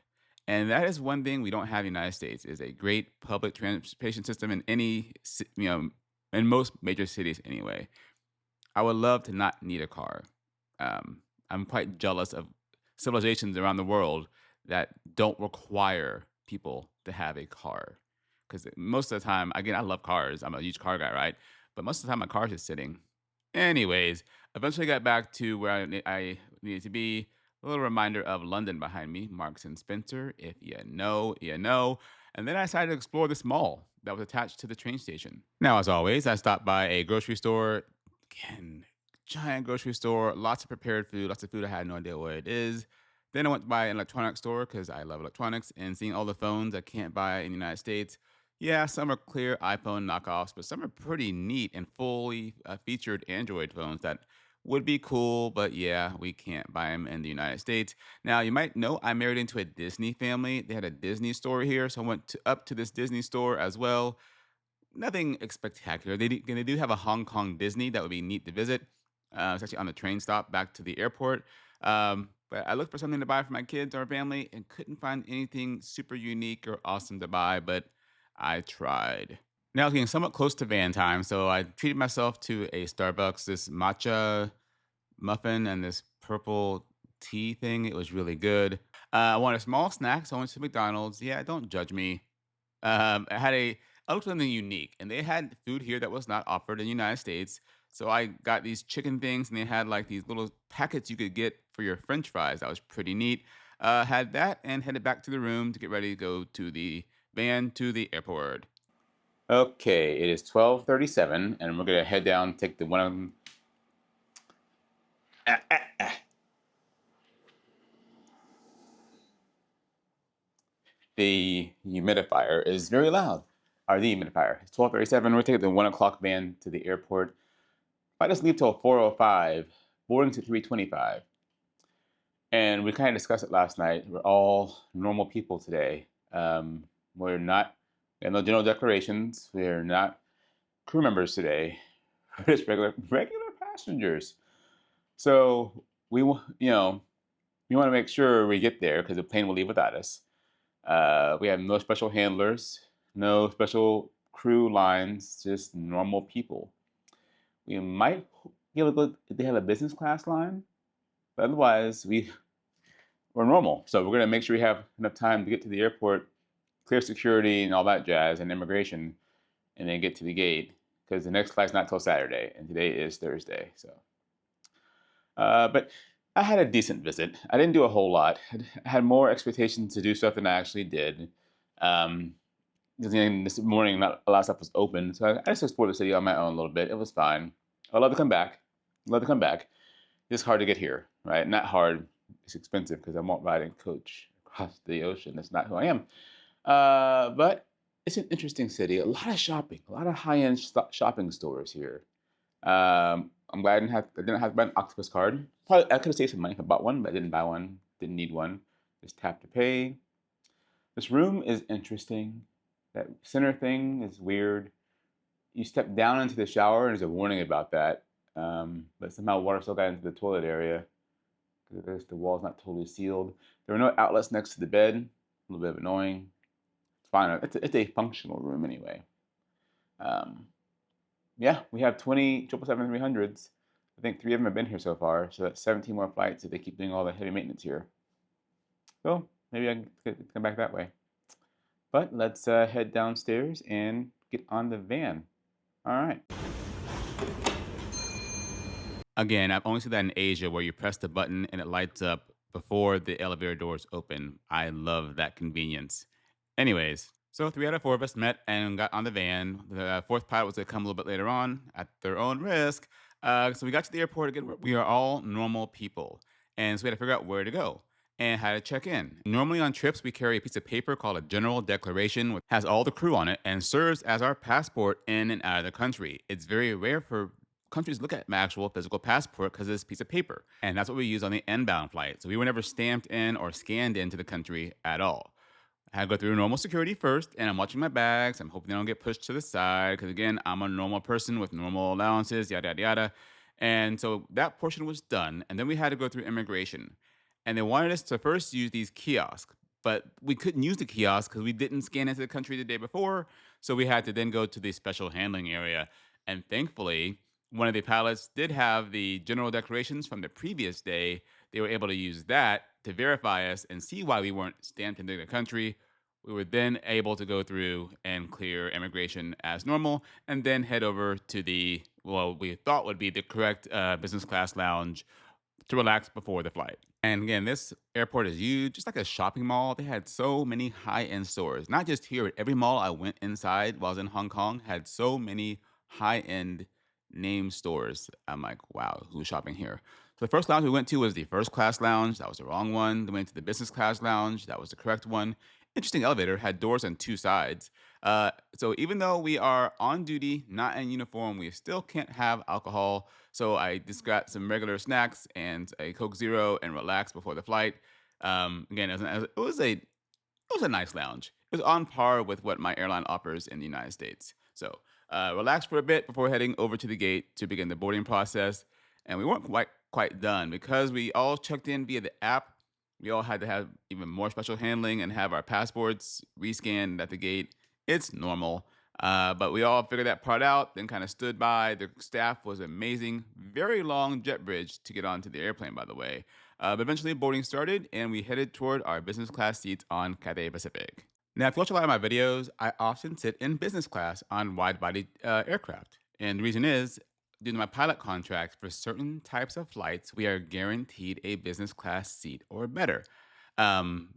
And that is one thing we don't have in the United States is a great public transportation system in in most major cities anyway. I would love to not need a car. I'm quite jealous of civilizations around the world that don't require people to have a car. Because most of the time, again, I love cars. I'm a huge car guy, right? But most of the time, my car's just sitting. Anyways, eventually got back to where I needed to be. A little reminder of London behind me, Marks and Spencer. If you know, you know. And then I decided to explore this mall that was attached to the train station. Now, as always, I stopped by a grocery store. Again, giant grocery store, lots of prepared food, lots of food I had no idea what it is. Then I went by an electronics store because I love electronics and seeing all the phones I can't buy in the United States. Yeah, some are clear iPhone knockoffs, but some are pretty neat and fully featured Android phones that would be cool, but yeah, we can't buy them in the United States. Now, you might know I married into a Disney family. They had a Disney store here, so I went up to this Disney store as well. Nothing spectacular. They do have a Hong Kong Disney that would be neat to visit. It's actually on the train stop back to the airport. But I looked for something to buy for my kids or family and couldn't find anything super unique or awesome to buy, but I tried. Now it's getting somewhat close to van time, so I treated myself to a Starbucks, this matcha muffin and this purple tea thing. It was really good. I wanted a small snack, so I went to McDonald's. Yeah, don't judge me. I looked for something unique, and they had food here that was not offered in the United States. So I got these chicken things, and they had like these little packets you could get for your French fries. That was pretty neat. Had that and headed back to the room to get ready to go to the van to the airport. Okay, it is 12:37, and we're gonna head down, take the one. The humidifier is very loud. Or the humidifier. It's 12:37. We're taking the 1 o'clock van to the airport. If I just leave till 4:05, boarding to 3:25. And we kind of discussed it last night. We're all normal people today. We're not, we have no general declarations. We're not crew members today. We're just regular passengers. So we want to make sure we get there because the plane will leave without us. We have no special handlers, no special crew lines, just normal people. We might be able to go if they have a business class line, but otherwise we're normal. So we're gonna make sure we have enough time to get to the airport, clear security and all that jazz and immigration, and then get to the gate because the next flight's not till Saturday, and today is Thursday. So, but I had a decent visit. I didn't do a whole lot. I had more expectations to do stuff than I actually did. Um, this morning, not a lot of stuff was open, so I just explored the city on my own a little bit. It was fine. I'd love to come back. Love to come back. It's hard to get here, right? Not hard. It's expensive because I won't ride in coach across the ocean. That's not who I am. But it's an interesting city. A lot of shopping. A lot of high-end shopping stores here. I'm glad I didn't have to buy an octopus card. Probably I could have saved some money if I bought one, but I didn't buy one. Didn't need one. Just tap to pay. This room is interesting. That center thing is weird. You step down into the shower, and there's a warning about that. But somehow water still got into the toilet area because the wall's not totally sealed. There were no outlets next to the bed. A little bit of annoying. It's fine. It's a functional room anyway. Um, yeah, we have 20 777-300s. I think 3 of them have been here so far, so that's 17 more flights if they keep doing all the heavy maintenance here. So maybe I can come back that way. But let's head downstairs and get on the van. All right. Again, I've only seen that in Asia where you press the button and it lights up before the elevator doors open. I love that convenience. Anyways, so 3 out of 4 of us met and got on the van. The fourth pilot was going to come a little bit later on at their own risk. So we got to the airport again. We are all normal people. And so we had to figure out where to go and how to check in. Normally on trips, we carry a piece of paper called a general declaration, which has all the crew on it and serves as our passport in and out of the country. It's very rare for countries to look at my actual physical passport because of this piece of paper. And that's what we use on the inbound flight. So we were never stamped in or scanned into the country at all. I had to go through normal security first, and I'm watching my bags. I'm hoping they don't get pushed to the side because, again, I'm a normal person with normal allowances, yada, yada, yada. And so that portion was done. And then we had to go through immigration. And they wanted us to first use these kiosks, but we couldn't use the kiosk because we didn't scan into the country the day before. So we had to then go to the special handling area. And thankfully, one of the pilots did have the general declarations from the previous day. They were able to use that to verify us and see why we weren't stamped into the country. We were then able to go through and clear immigration as normal and then head over to the, well, we thought would be the correct business class lounge to relax before the flight. And again, this airport is huge, just like a shopping mall. They had so many high-end stores. Not just here, but every mall I went inside while I was in Hong Kong had so many high-end name stores. I'm like, wow, who's shopping here? So the first lounge we went to was the first class lounge. That was the wrong one. Then we went to the business class lounge. That was the correct one. Interesting elevator, had doors on two sides. So even though we are on duty, not in uniform, we still can't have alcohol. So I just got some regular snacks and a Coke Zero and relaxed before the flight. Again, it was a nice lounge. It was on par with what my airline offers in the United States. So relaxed for a bit before heading over to the gate to begin the boarding process. And we weren't quite done because we all checked in via the app. We all had to have even more special handling and have our passports rescanned at the gate. It's normal. But we all figured that part out, then kind of stood by. The staff was amazing. Very long jet bridge to get onto the airplane, by the way. But eventually, boarding started, and we headed toward our business class seats on Cathay Pacific. Now, if you watch a lot of my videos, I often sit in business class on wide-body aircraft. And the reason is, due to my pilot contract, for certain types of flights, we are guaranteed a business class seat or better. And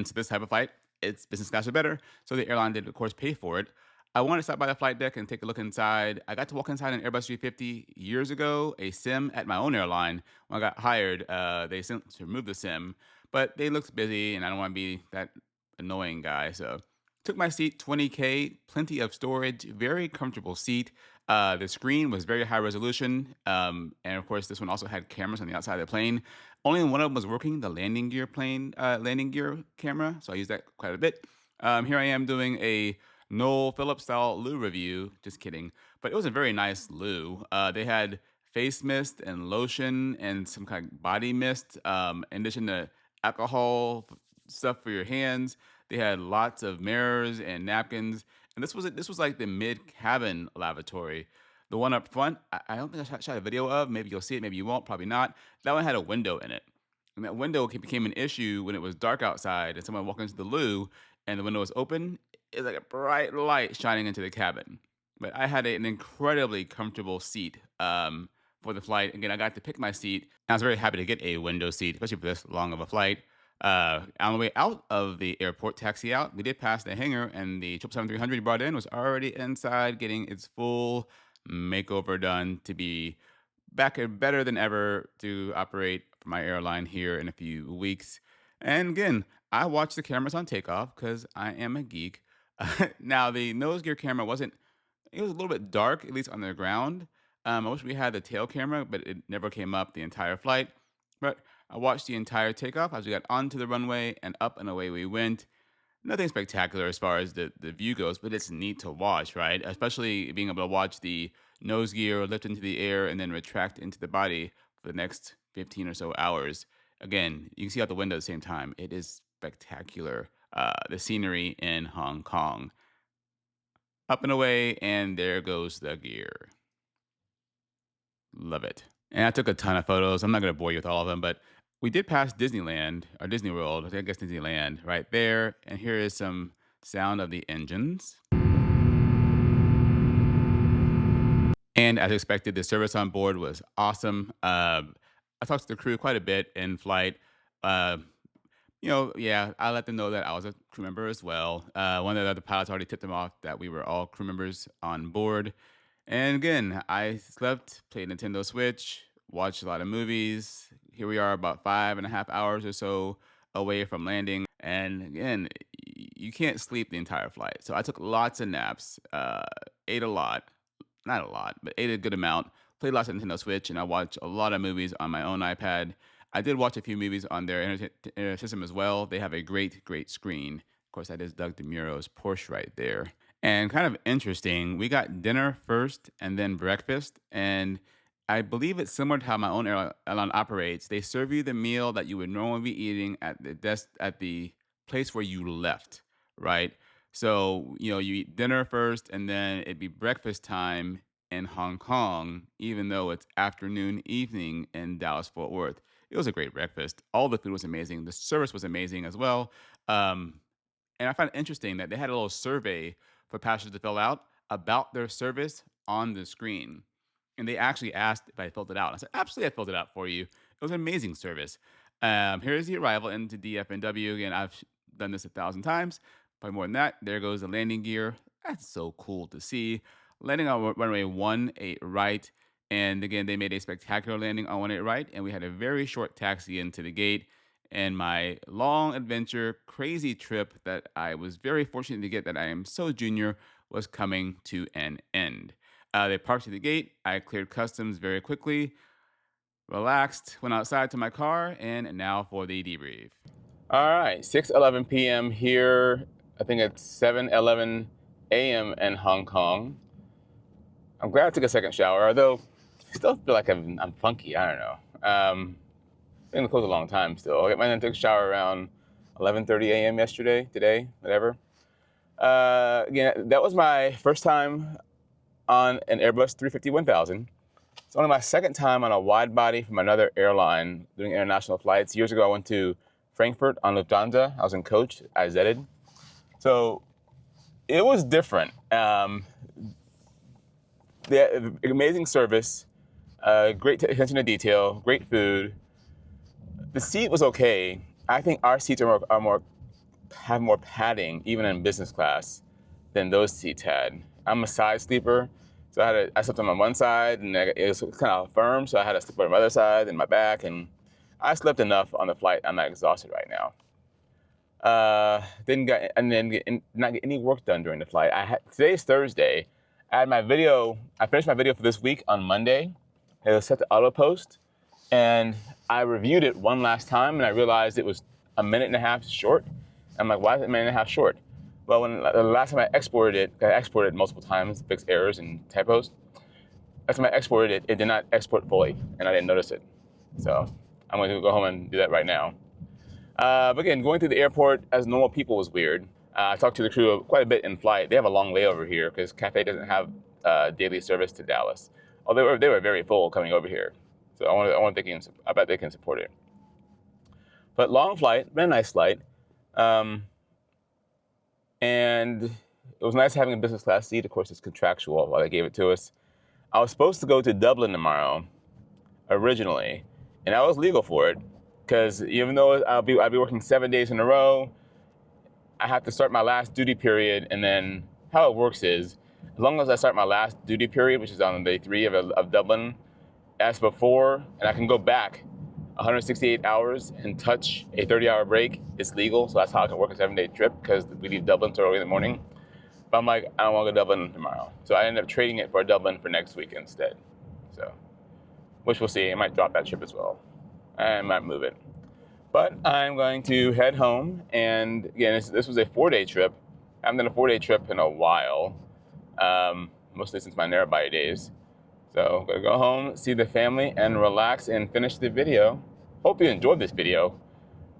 so this type of flight, it's business class or better. So the airline did, of course, pay for it. I wanted to stop by the flight deck and take a look inside. I got to walk inside an Airbus 350 years ago, a sim at my own airline. When I got hired, they sent to remove the sim, but they looked busy, and I don't want to be that annoying guy. So took my seat, 20K, plenty of storage, very comfortable seat. The screen was very high resolution, and of course, this one also had cameras on the outside of the plane. Only one of them was working, the landing gear camera. So I used that quite a bit. Here I am doing a Noel Phillips style loo review. Just kidding. But it was a very nice loo. They had face mist and lotion and some kind of body mist, in addition to alcohol stuff for your hands. They had lots of mirrors and napkins. And this was like the mid cabin lavatory. The one up front, I don't think I shot a video of. Maybe you'll see it, maybe you won't, probably not. That one had a window in it. And that window became an issue when it was dark outside and someone walked into the loo and the window was open. It's like a bright light shining into the cabin. But I had an incredibly comfortable seat for the flight. Again, I got to pick my seat. I was very happy to get a window seat, especially for this long of a flight. On the way out of the airport, taxi out, we did pass the hangar, and the 777-300 we brought in was already inside, getting its full makeover done to be back and better than ever to operate for my airline here in a few weeks. And again, I watch the cameras on takeoff because I am a geek. Now, the nose gear camera it was a little bit dark, at least on the ground. I wish we had the tail camera, but it never came up the entire flight. But I watched the entire takeoff as we got onto the runway and up and away we went. Nothing spectacular as far as the view goes, but it's neat to watch, right? Especially being able to watch the nose gear lift into the air and then retract into the body for the next 15 or so hours. Again, you can see out the window at the same time. It is spectacular. The scenery in Hong Kong. Up and away, and there goes the gear. Love it. And I took a ton of photos. I'm not going to bore you with all of them, but we did pass Disneyland or Disney World. I guess Disneyland right there. And here is some sound of the engines. And as expected, the service on board was awesome. I talked to the crew quite a bit in flight. Uh, yeah, I let them know that I was a crew member as well. One of the other pilots already tipped them off that we were all crew members on board. And again, I slept, played Nintendo Switch, watched a lot of movies. Here we are about 5.5 hours or so away from landing. And again, you can't sleep the entire flight. So I took lots of naps, ate a lot, not a lot, but ate a good amount, played lots of Nintendo Switch, and I watched a lot of movies on my own iPad. I did watch a few movies on their internet system as well. They have a great, great screen Of course, that is Doug DeMuro's Porsche right there. And kind of interesting, we got dinner first and then breakfast. And I believe it's similar to how my own airline operates. They serve you the meal that you would normally be eating at the desk at the place where you left, right? So, you eat dinner first and then it'd be breakfast time in Hong Kong, even though it's afternoon, evening in Dallas, Fort Worth. It was a great breakfast. All the food was amazing. The service was amazing as well. Um, and I find it interesting that they had a little survey for passengers to fill out about their service on the screen. And they actually asked if I filled it out. I said, absolutely, I filled it out for you. It was an amazing service. Here's the arrival into DFNW. Again, I've done this 1,000 times, probably more than that. There goes the landing gear. That's so cool to see. Landing on runway 18 right. And again, they made a spectacular landing on 18 right. And we had a very short taxi into the gate, and my long adventure, crazy trip that I was very fortunate to get, that I am so junior, was coming to an end. They parked at the gate. I cleared customs very quickly, relaxed, went outside to my car, and now for the debrief. All right, 6:11 p.m. here. I think it's 7:11 a.m. in Hong Kong. I'm glad I took a second shower, although I still feel like I'm funky. I don't know. Been in the clothes a long time still. I took a shower around 11:30 a.m. today, whatever. Again, that was my first time on an Airbus 350-1000. It's only my second time on a wide body from another airline doing international flights. Years ago, I went to Frankfurt on Lufthansa. I was in coach. I Z'd. So it was different. The amazing service, great attention to detail, great food. The seat was okay. I think our seats have more padding, even in business class, than those seats had. I'm a side sleeper, so I slept on one side, and it was kind of firm, so I had to sleep on my other side and my back, and I slept enough on the flight. I'm not exhausted right now. Not get any work done during the flight. Today's Thursday. I finished my video for this week on Monday. It was set to auto post, and I reviewed it one last time, and I realized it was a minute and a half short. I'm like, why is it a minute and a half short? Well, the last time I exported it multiple times, fix errors and typos. Last time I exported it, it did not export fully, and I didn't notice it. So I'm going to go home and do that right now. But again, going through the airport as normal people was weird. I talked to the crew quite a bit in flight. They have a long layover here because Cathay doesn't have daily service to Dallas. Although they were very full coming over here. So I bet they can support it. But long flight, been a nice flight. And it was nice having a business class seat. Of course, it's contractual while they gave it to us. I was supposed to go to Dublin tomorrow, originally, and I was legal for it because even though I'll be working 7 days in a row, I have to start my last duty period, and then how it works is, as long as I start my last duty period, which is on day 3 of Dublin, as before, and I can go back 168 hours and touch a 30-hour break, it's legal. So that's how I can work a 7-day trip because we leave Dublin so early in the morning. But I'm like, I don't want to go to Dublin tomorrow. So I ended up trading it for Dublin for next week instead. So, which we'll see. I might drop that trip as well. I might move it. But I'm going to head home. And again, this was a 4-day trip. I haven't done a 4-day trip in a while, mostly since my narrow-body days. So I'm going to go home, see the family, and relax and finish the video. Hope you enjoyed this video.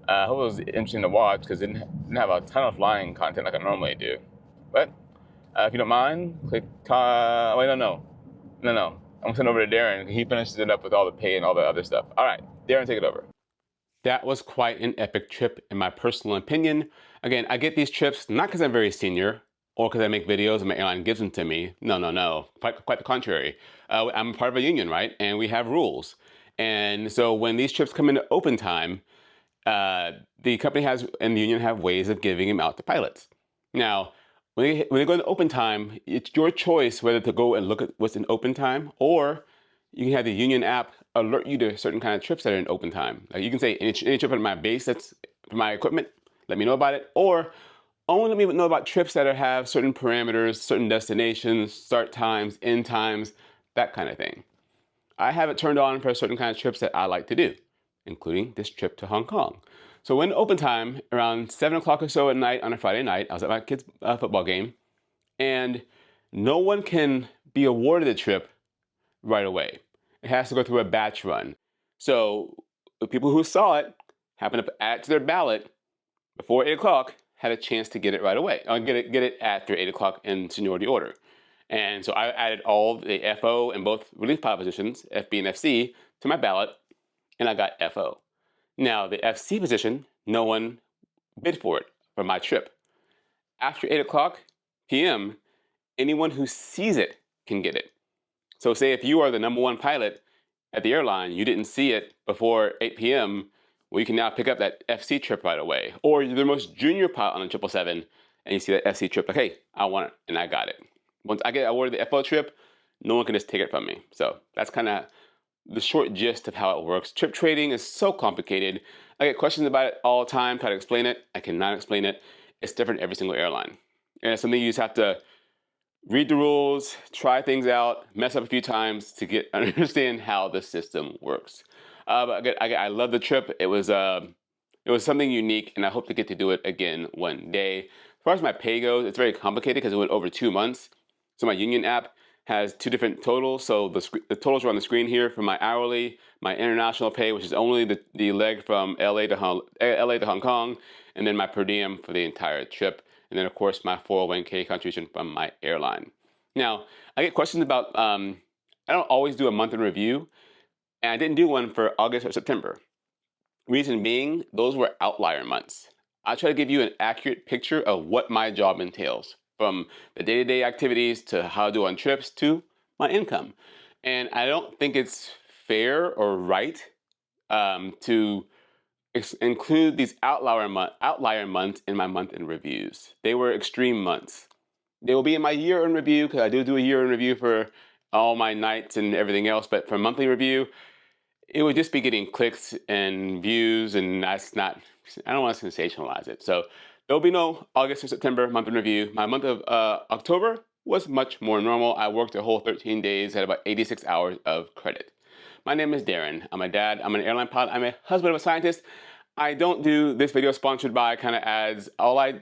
I hope it was interesting to watch because it didn't have a ton of flying content like I normally do. But if you don't mind, click... wait, no. I'm going to send it over to Darren. He finishes it up with all the pay and all the other stuff. All right, Darren, take it over. That was quite an epic trip, in my personal opinion. Again, I get these trips not because I'm very senior or because I make videos and my airline gives them to me. No. Quite the contrary. I'm part of a union, right? And we have rules. And so when these trips come into open time, the company and the union have ways of giving them out to pilots. Now, when they go into open time, it's your choice whether to go and look at what's in open time, or you can have the union app alert you to certain kind of trips that are in open time. Like you can say, any trip at my base that's for my equipment, let me know about it. Or only let me know about trips that have certain parameters, certain destinations, start times, end times, that kind of thing. I have it turned on for certain kind of trips that I like to do, including this trip to Hong Kong. So in open time, around 7 o'clock or so at night on a Friday night, I was at my kid's football game, and no one can be awarded the trip right away. It has to go through a batch run. So the people who saw it happened to add it to their ballot before 8 o'clock had a chance to get it right away. Get it after 8 o'clock in seniority order. And so I added all the FO in both relief pilot positions, FB and FC, to my ballot, and I got FO. Now, the FC position, no one bid for it for my trip. After 8 o'clock p.m., anyone who sees it can get it. So say if you are the number one pilot at the airline, you didn't see it before 8 p.m., well, you can now pick up that FC trip right away. Or you're the most junior pilot on the 777, and you see that FC trip, like, hey, I want it, and I got it. Once I get awarded the FO trip, no one can just take it from me. So that's kind of the short gist of how it works. Trip trading is so complicated. I get questions about it all the time, try to explain it. I cannot explain it. It's different every single airline. And it's something you just have to read the rules, try things out, mess up a few times to understand how the system works. But I love the trip. It was something unique, and I hope to get to do it again one day. As far as my pay goes, it's very complicated because it went over 2 months. So my union app has 2 different totals. So the totals are on the screen here for my hourly, my international pay, which is only the leg from LA to Hong Kong, and then my per diem for the entire trip. And then, of course, my 401k contribution from my airline. Now, I get questions about, I don't always do a month in review, and I didn't do one for August or September. Reason being, those were outlier months. I try to give you an accurate picture of what my job entails, from the day-to-day activities to how I do on trips to my income. And I don't think it's fair or right to include these outlier months in my month in reviews. They were extreme months. They will be in my year in review because I do a year in review for all my nights and everything else. But for monthly review, it would just be getting clicks and views, and that's not. I don't want to sensationalize it. So there'll be no August or September month in review. My month of October was much more normal. I worked a whole 13 days at about 86 hours of credit. My name is Darren. I'm a dad. I'm an airline pilot. I'm a husband of a scientist. I don't do this video sponsored by kind of ads. All I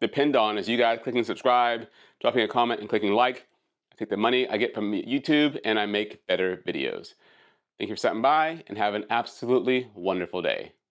depend on is you guys clicking subscribe, dropping a comment, and clicking like. I take the money I get from YouTube and I make better videos. Thank you for stopping by and have an absolutely wonderful day.